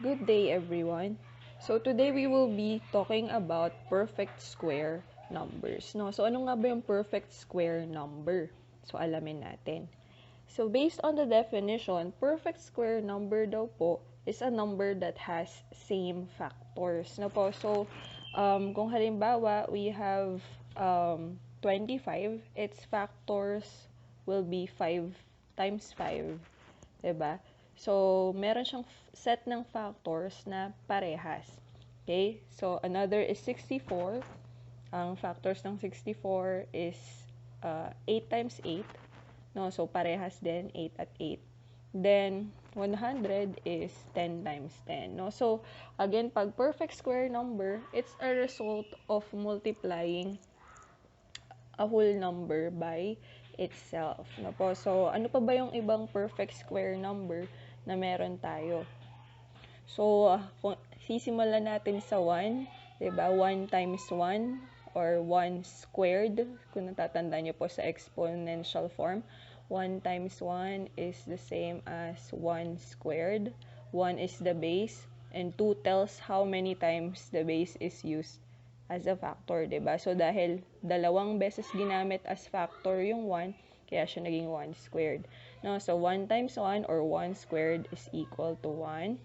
Good day, everyone. So today we will be talking about perfect square numbers. No, so ano nga ba yung perfect square number? So alamin natin. So based on the definition, perfect square number daw po is a number that has same factors. No po, so kung halimbawa we have 25, its factors will be 5 times 5, 'di ba? So, meron siyang set ng factors na parehas. Okay? So, another is 64. Ang factors ng 64 is 8 times 8. No? So, parehas din, 8 at 8. Then, 100 is 10 times 10. No? So, again, pag perfect square number, it's a result of multiplying a whole number by itself. No po? So, ano pa ba yung ibang perfect square number na meron tayo? So, kung sisimulan natin sa 1, diba? 1 times 1 or 1 squared. Kung natatandaan nyo po sa exponential form, 1 times 1 is the same as 1 squared. 1 is the base and 2 tells how many times the base is used as a factor, 'di ba? So dahil dalawang beses ginamit as factor yung 1, kaya siya naging 1 squared. No, so 1 times 1 or 1 squared is equal to 1.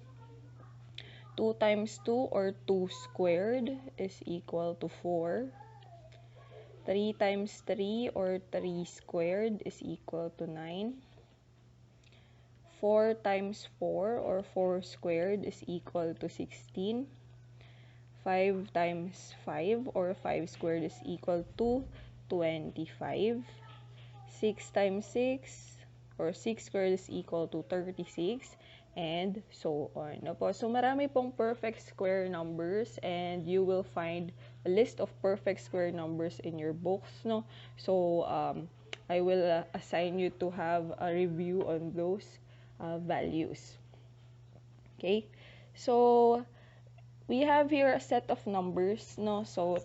2 times 2 or 2 squared is equal to 4. 3 times 3 or 3 squared is equal to 9. 4 times 4 or 4 squared is equal to 16. 5 times 5 or 5 squared is equal to 25. 6 times 6 or 6 squared is equal to 36, and so on. No po? So, marami pong perfect square numbers, and you will find a list of perfect square numbers in your books. No? So, I will assign you to have a review on those values. Okay? So, we have here a set of numbers, no? So,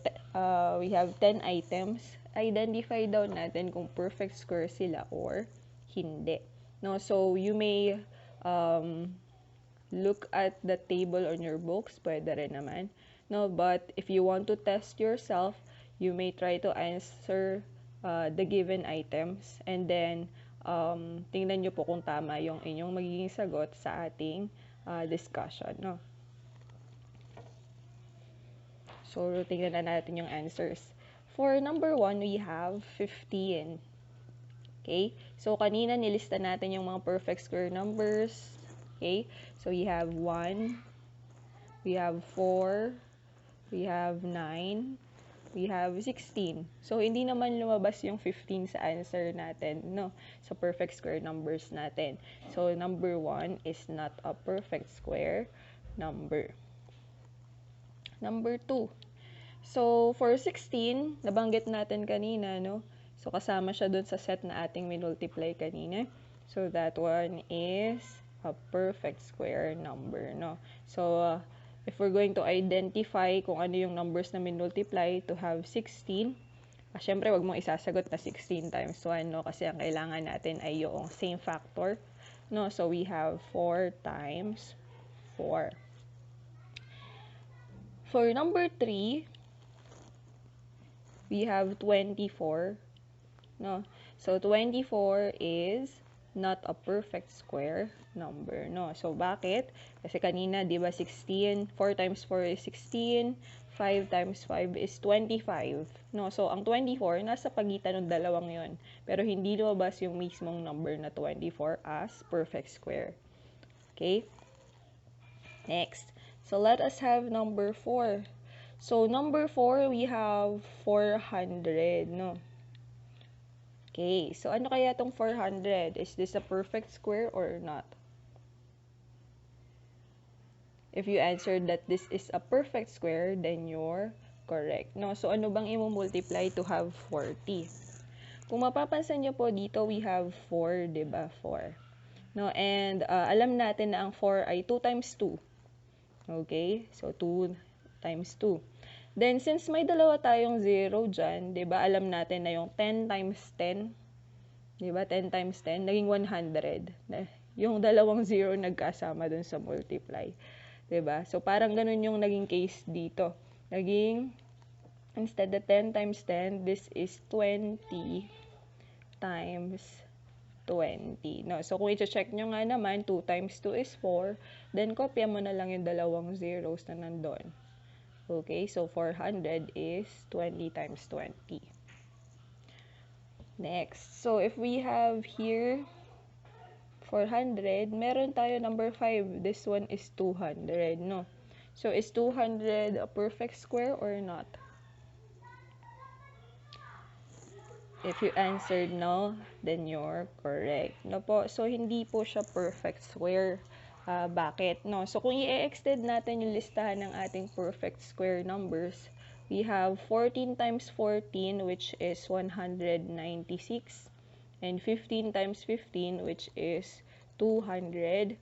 we have 10 items. Identify daw natin kung perfect square sila or hindi. No? So, you may look at the table on your books. Pwede rin naman. No? But, if you want to test yourself, you may try to answer the given items. And then, tingnan nyo po kung tama yung inyong magiging sagot sa ating discussion. No? So, tingnan na natin yung answers. For number 1, we have 15. Okay? So, kanina nilista natin yung mga perfect square numbers. Okay? So, we have 1, we have 4, we have 9, we have 16. So, hindi naman lumabas yung 15 sa answer natin, no? Sa perfect square numbers natin. So, number 1 is not a perfect square number. Number 2. So, for 16, nabanggit natin kanina, no? So, kasama siya dun sa set na ating minultiply kanina. So, that one is a perfect square number, no? So, if we're going to identify kung ano yung numbers na minultiply to have 16, syempre, wag mong isasagot na 16 times 1, no? Kasi ang kailangan natin ay yung same factor, no? So, we have 4 times 4. For number 3, we have 24, no? So, 24 is not a perfect square number, no? So, bakit? Kasi kanina, di ba, 16, 4 times 4 is 16, 5 times 5 is 25, no? So, ang 24, nasa pagitan ng dalawang yon. Pero, hindi lumabas yung mismong number na 24 as perfect square. Okay? Next. So, let us have number 4. So, number 4, we have 400, no? Okay, so ano kaya tong 400? Is this a perfect square or not? If you answered that this is a perfect square, then you're correct, no? So, ano bang i-multiply to have 40? Kung mapapansin nyo po dito, we have 4, diba? 4. No? And, alam natin na ang 4 ay 2 times 2. Okay? So, 2 times 2. Then, since may dalawa tayong 0 dyan, diba, alam natin na yung 10 times 10, diba, 10 times 10, naging 100. Yung dalawang 0 nagkasama dun sa multiply. 'Diba? So, parang ganun yung naging case dito. Naging, instead of 10 times 10, this is 20 times 20. No? So, kung i-check nyo nga naman, 2 times 2 is 4. Then, kopya mo na lang yung dalawang zeros na nandun. Okay? So, 400 is 20 times 20. Next. So, if we have here 400, meron tayo number 5. This one is 200, no? So, is 200 a perfect square or not? If you answered no, then you're correct. No po? So, hindi po siya perfect square. Bakit? No? So, kung i-extend natin yung listahan ng ating perfect square numbers, we have 14 times 14, which is 196, and 15 times 15, which is 225.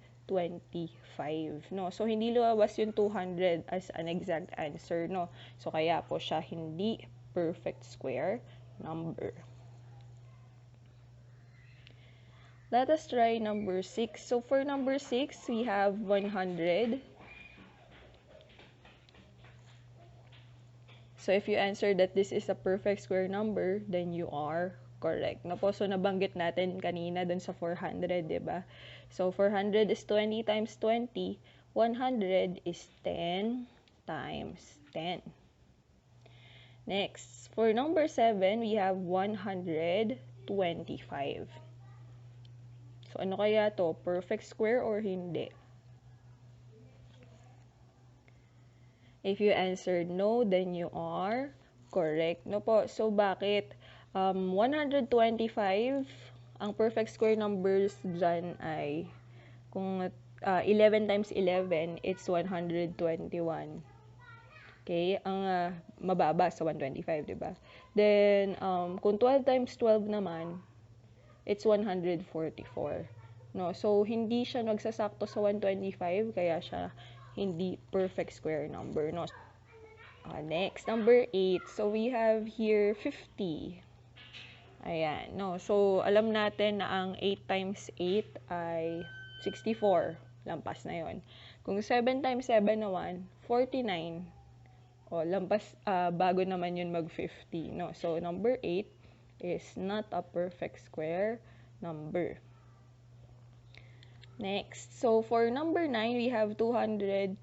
No? So, hindi lumabas yung 200 as an exact answer. No? So, kaya po siya hindi perfect square number. Let us try number 6. So, for number 6, we have 100. So, if you answer that this is a perfect square number, then you are correct. No po? So, nabanggit natin kanina dun sa 400, diba? So, 400 is 20 times 20. 100 is 10 times 10. Next, for number 7, we have 125. So, ano kaya to? Perfect square or hindi? If you answered no, then you are correct. No po? So, bakit? 125, ang perfect square numbers dyan ay, kung 11 times 11, it's 121. Okay? Ang mababa sa 125, diba? Then, kung 12 times 12 naman, it's 144. No? So, hindi siya nagsasakto sa 125, kaya siya hindi perfect square number. No? Next, number 8. So, we have here 50. Ayan. No? So, alam natin na ang 8 times 8 ay 64. Lampas na yon. Kung 7 times 7 naman, 49. O, lampas, bago naman yun mag-50. No? So, number 8 is not a perfect square number. Next. So, for number 9, we have 225.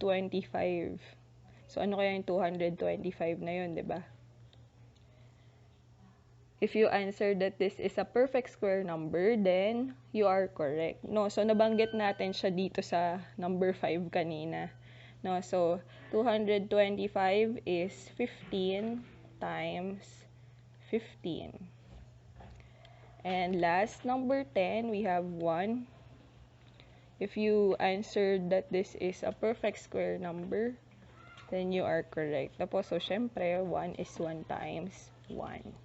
So, ano kaya yung 225 na yun, diba? If you answer that this is a perfect square number, then you are correct. No? So, nabanggit natin siya dito sa number 5 kanina. No? So, 225 is 15 times 15. And last, number 10, we have 1. If you answered that this is a perfect square number, then you are correct. Tapos, so, syempre, 1 is 1 times 1.